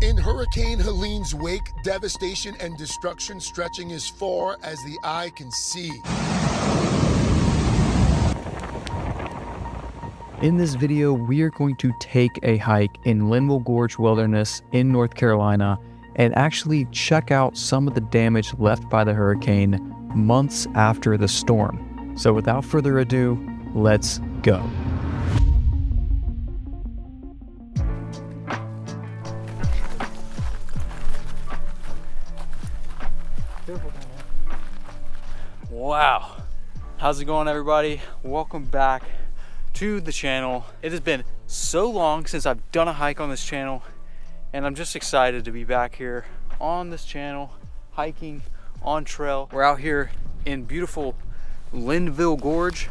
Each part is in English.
In Hurricane Helene's wake, devastation and destruction stretching as far as the eye can see. In this video, we are going to take a hike in Linville Gorge Wilderness in North Carolina and actually check out some of the damage left by the hurricane months after the storm. So without further ado, let's go. Wow, how's it going, everybody? Welcome back to the channel. It has been so long since I've done a hike on this channel, and I'm just excited to be back here on this channel, hiking on trail. We're out here in beautiful Linville Gorge.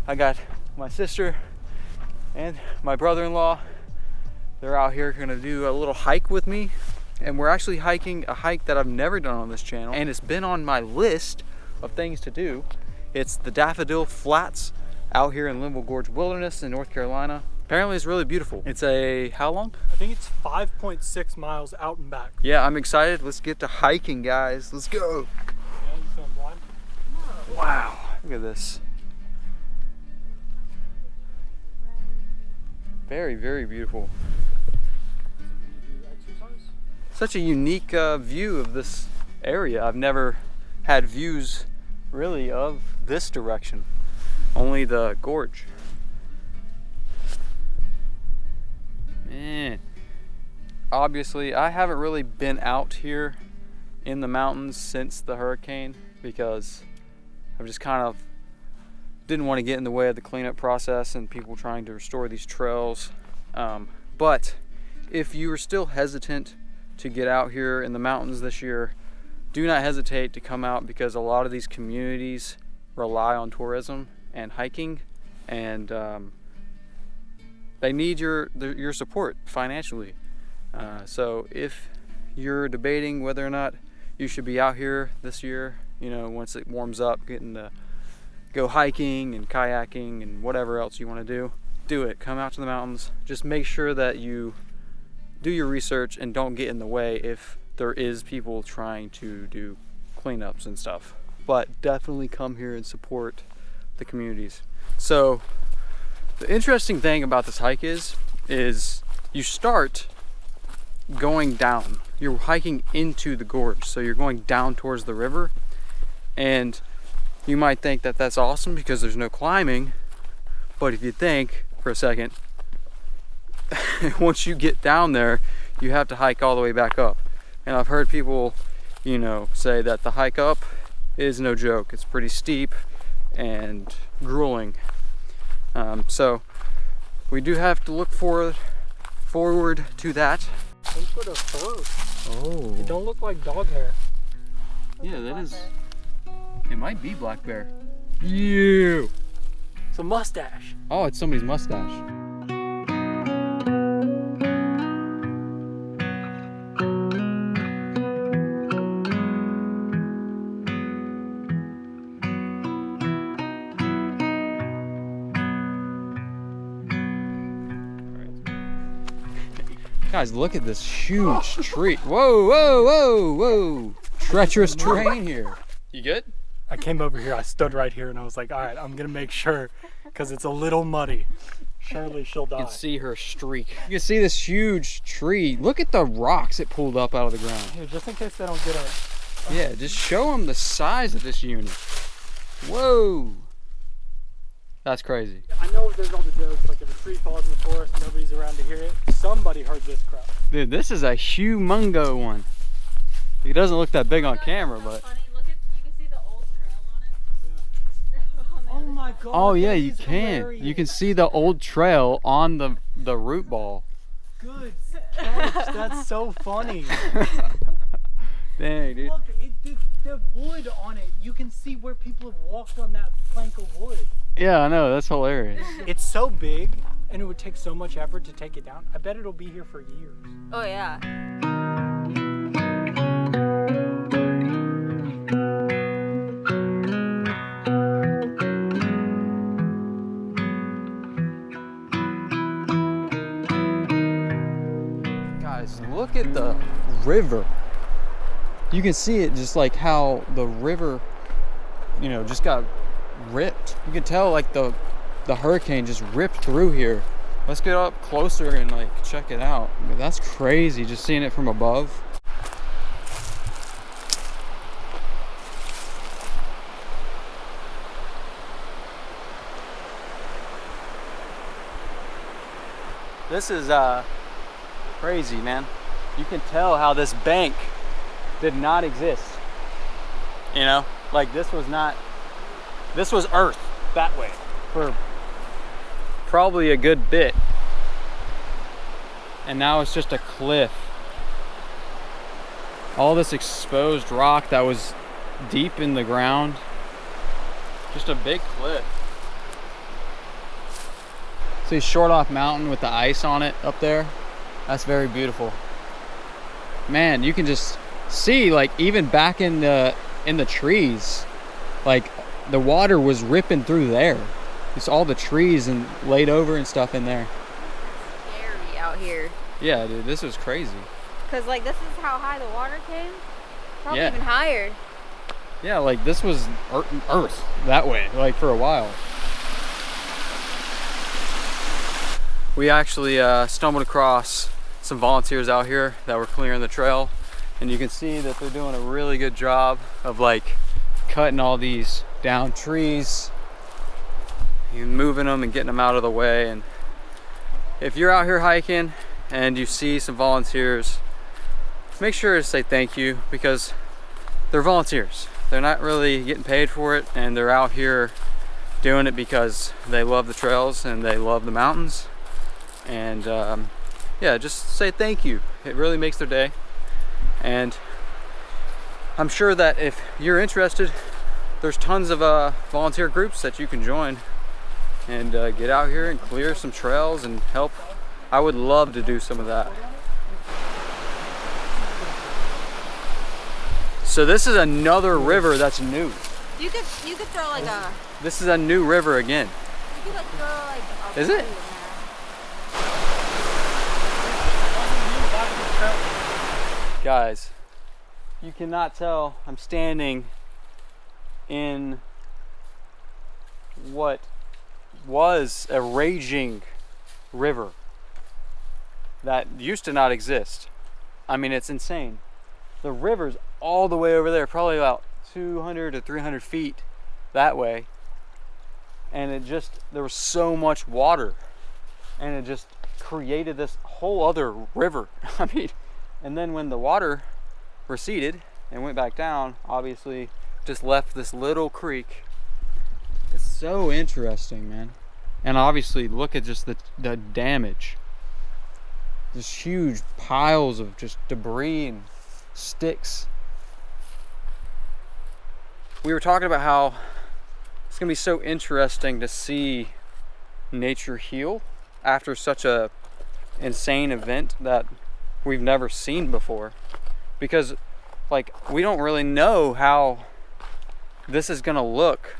I got my sister and my brother-in-law. They're out here gonna do a little hike with me, and we're actually hiking a hike that I've never done on this channel, and it's been on my list of things to do. It's the Daffodil Flats out here in Linville Gorge Wilderness in North Carolina. Apparently it's really beautiful. It's a, how long? I think it's 5.6 miles out and back. Yeah, I'm excited. Let's get to hiking, guys. Let's go. Yeah, you feeling blind? Wow, look at this. Very, very beautiful. Such a unique view of this area. I've never had views really of this direction, only the gorge. Man, obviously I haven't really been out here in the mountains since the hurricane because I've just kind of didn't want to get in the way of the cleanup process and people trying to restore these trails. But if you are still hesitant to get out here in the mountains this year, do not hesitate to come out, because a lot of these communities rely on tourism and hiking, and they need your support financially. So if you're debating whether or not you should be out here this year, you know, once it warms up, getting to go hiking and kayaking and whatever else you want to do it. Come out to the mountains. Just make sure that you do your research and don't get in the way if there is people trying to do cleanups and stuff. But definitely come here and support the communities. So the interesting thing about this hike is you start going down. You're hiking into the gorge, so you're going down towards the river, and you might think that that's awesome because there's no climbing, but if you think for a second, once you get down there, you have to hike all the way back up. And I've heard people, you know, say that the hike up is no joke. It's pretty steep and grueling. So we do have to look forward to that. Some sort of fur. Oh. It don't look like dog hair. Yeah, that is. It might be black bear. You. It's a mustache. Oh, it's somebody's mustache. Guys, look at this huge tree. Whoa, whoa, whoa, whoa. Treacherous terrain here. You good? I came over here, I stood right here, and I was like, all right, I'm gonna make sure, because it's a little muddy. Surely she'll die. You can see her streak. You can see this huge tree. Look at the rocks it pulled up out of the ground. Here, just in case they don't get it. Yeah, just show them the size of this unit. Whoa. That's crazy. I know there's all the jokes, like if a tree falls in the forest, nobody's around to hear it. Somebody heard this crap. Dude, this is a humongo one. It doesn't look that big on camera, but. Funny. Look at, you can see the old trail on it. Yeah. Oh my god. Oh yeah, you is can. hilarious. You can see the old trail on the root ball. Good catch. That's so funny. Dang, dude. Look, the wood on it, you can see where people have walked on that plank of wood. Yeah, I know. That's hilarious. It's so big, and it would take so much effort to take it down. I bet it'll be here for years. Oh yeah. Guys, look at the river. You can see it just like how the river, you know, just got ripped. You can tell like the hurricane just ripped through here. Let's get up closer and like check it out. I mean, that's crazy just seeing it from above. This is crazy, man. You can tell how this bank did not exist. You know, like this was earth that way for probably a good bit. And now it's just a cliff. All this exposed rock that was deep in the ground. Just a big cliff. See Short Off Mountain with the ice on it up there? That's very beautiful. Man, you can just see like even back in the trees, like the water was ripping through there. Just all the trees and laid over and stuff in there. Scary out here. Yeah, dude, this is crazy. Cause like this is how high the water came. Probably Yeah. even higher. Yeah, like this was earth that way, like for a while. We actually stumbled across some volunteers out here that were clearing the trail, and you can see that they're doing a really good job of like cutting all these down trees and moving them and getting them out of the way. And if you're out here hiking and you see some volunteers, make sure to say thank you, because they're volunteers. They're not really getting paid for it, and they're out here doing it because they love the trails and they love the mountains. And yeah, just say thank you. It really makes their day. And I'm sure that if you're interested, there's tons of volunteer groups that you can join and get out here and clear some trails and help. I would love to do some of that. So this is another river that's new. You could throw like a. This is a new river again. You could like throw like. A Is it? in there. Guys, you cannot tell I'm standing in what was a raging river that used to not exist. I mean, it's insane. The river's all the way over there, probably about 200 to 300 feet that way. And it just, there was so much water, and it just created this whole other river. I mean, and then when the water receded and went back down, obviously just left this little creek. It's so interesting, man. And obviously look at just the damage. Just huge piles of just debris and sticks. We were talking about how it's gonna be so interesting to see nature heal after such a insane event that we've never seen before, because like we don't really know how this is gonna look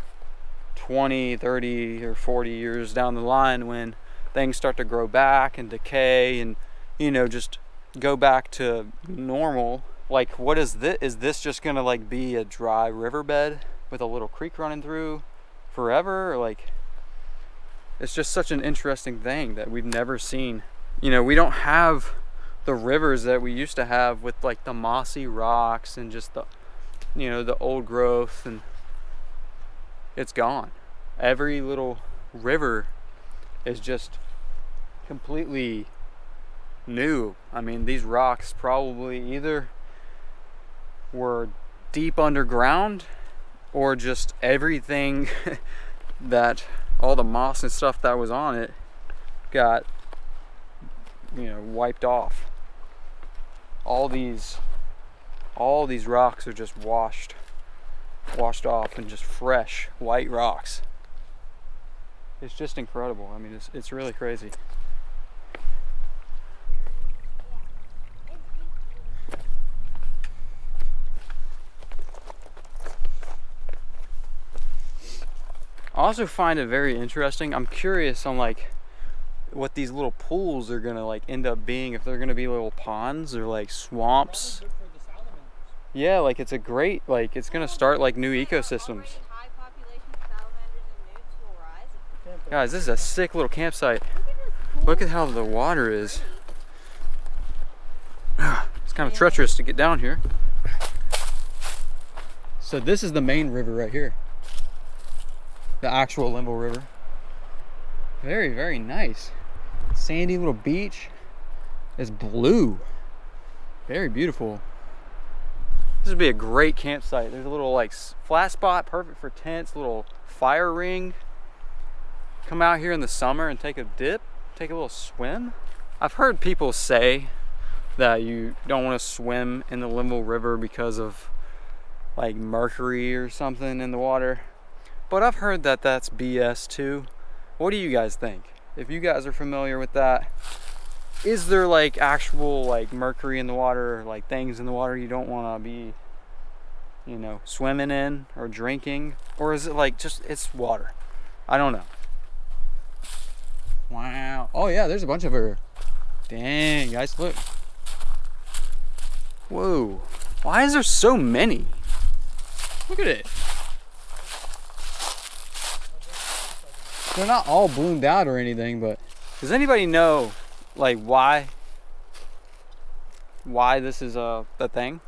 20, 30 or 40 years down the line when things start to grow back and decay and, you know, just go back to normal. Like, what is this? Is this just gonna like be a dry riverbed with a little creek running through forever? Or like, it's just such an interesting thing that we've never seen. You know, we don't have the rivers that we used to have with like the mossy rocks and just the, you know, the old growth, and it's gone. Every little river is just completely new. I mean, these rocks probably either were deep underground or just everything that all the moss and stuff that was on it got, you know, wiped off. All these rocks are just washed off and just fresh white rocks. It's just incredible. I mean, it's really crazy. I also find it very interesting. I'm curious on like what these little pools are gonna like end up being, if they're gonna be little ponds or like swamps. Yeah, like it's a great, like it's gonna start like new ecosystems. High population of salamanders and newts will rise. Guys, this is a sick little campsite. Look at how the water is. It's kind of treacherous to get down here. So this is the main river right here. The actual Linville River. Very, very nice. Sandy little beach. It's blue. Very beautiful. This would be a great campsite. There's a little like flat spot, perfect for tents, little fire ring. Come out here in the summer and take a dip, take a little swim. I've heard people say that you don't want to swim in the Linville River because of like mercury or something in the water. But I've heard that that's BS too. What do you guys think? If you guys are familiar with that, is there like actual like mercury in the water, or like things in the water you don't want to be, you know, swimming in or drinking? Or is it like just, it's water? I don't know. Wow. Oh yeah, there's a bunch of her. Dang, guys, look. Whoa. Why is there so many? Look at it. They're not all bloomed out or anything, but does anybody know like why this is the thing?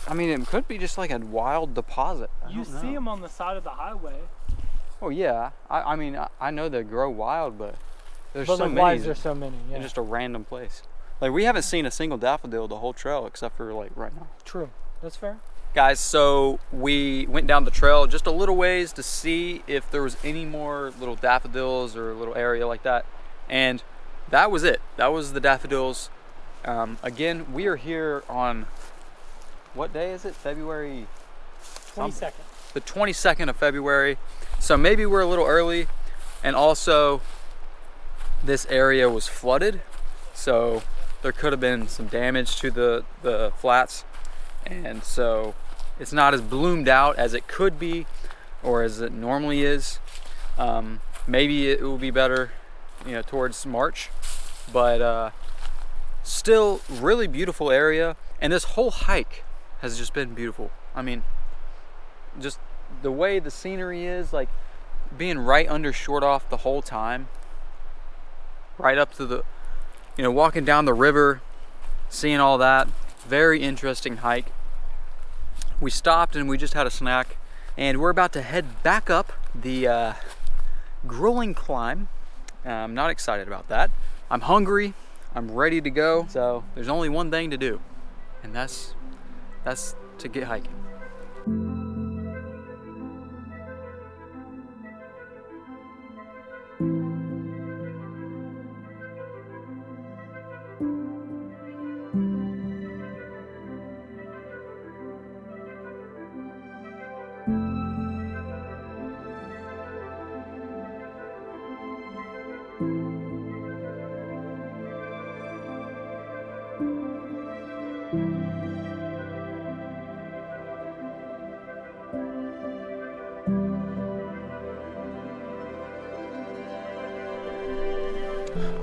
I mean, it could be just like a wild deposit. You see them on the side of the highway. Oh yeah, I mean I know they grow wild, but there's so like, many. why is there so many? Yeah. In just a random place. Like we haven't seen a single daffodil the whole trail except for like right now. True, that's fair. Guys, so we went down the trail just a little ways to see if there was any more little daffodils or a little area like that, and that was it. That was the daffodils. Again, we are here on, what day is it? February 22nd. The 22nd of February. So maybe we're a little early, and also this area was flooded, so there could have been some damage to the flats, and so it's not as bloomed out as it could be or as it normally is. Maybe it will be better, you know, towards March, but still really beautiful area. And this whole hike has just been beautiful. I mean, just the way the scenery is, like being right under Short Off the whole time, right up to the, you know, walking down the river, seeing all that. Very interesting hike. We stopped and we just had a snack, and we're about to head back up the grueling climb. I'm not excited about that. I'm hungry, I'm ready to go, so there's only one thing to do, and that's to get hiking.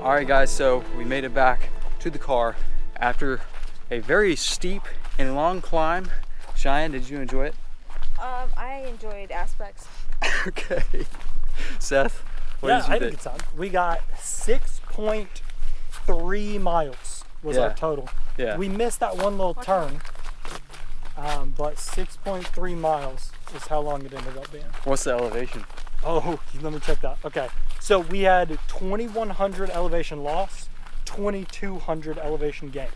All right guys, so we made it back to the car after a very steep and long climb. Cheyenne, did you enjoy it? I enjoyed aspects. Okay. Seth, what Yeah, did you I had a think? good time. We got 6.3 miles was our total. Yeah. We missed that one little turn, but 6.3 miles is how long it ended up being. What's the elevation? Oh, let me check that. Okay, so we had 2,100 elevation loss, 2,200 elevation gain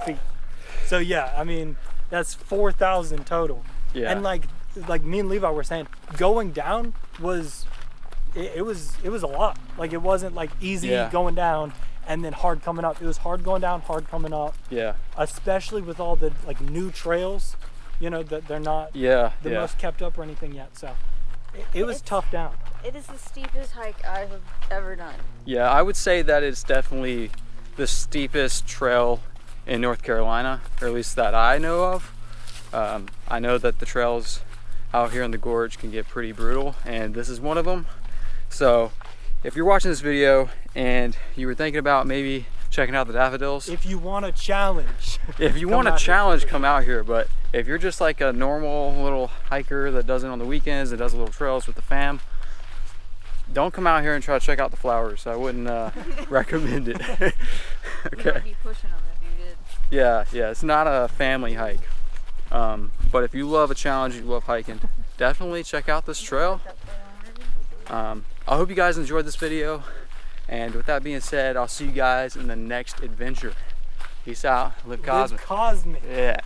feet. So yeah, I mean that's 4,000 total. Yeah. And like me and Levi were saying, going down was it was a lot. Like it wasn't like easy going down and then hard coming up. It was hard going down, hard coming up. Yeah. Especially with all the like new trails, you know, that they're not the most kept up or anything yet. So it was tough down. It is the steepest hike I have ever done. Yeah, I would say that it's definitely the steepest trail in North Carolina, or at least that I know of. I know that the trails out here in the gorge can get pretty brutal, and this is one of them. So if you're watching this video and you were thinking about maybe checking out the daffodils, If you want a challenge, if you want a challenge, come out here. But if you're just like a normal little hiker that does it on the weekends, that does little trails with the fam, don't come out here and try to check out the flowers. I wouldn't recommend it. You would be pushing them if you did. Yeah, it's not a family hike. But if you love a challenge, you love hiking, definitely check out this trail. I hope you guys enjoyed this video. And with that being said, I'll see you guys in the next adventure. Peace out. Live cosmic. Live cosmic. Yeah.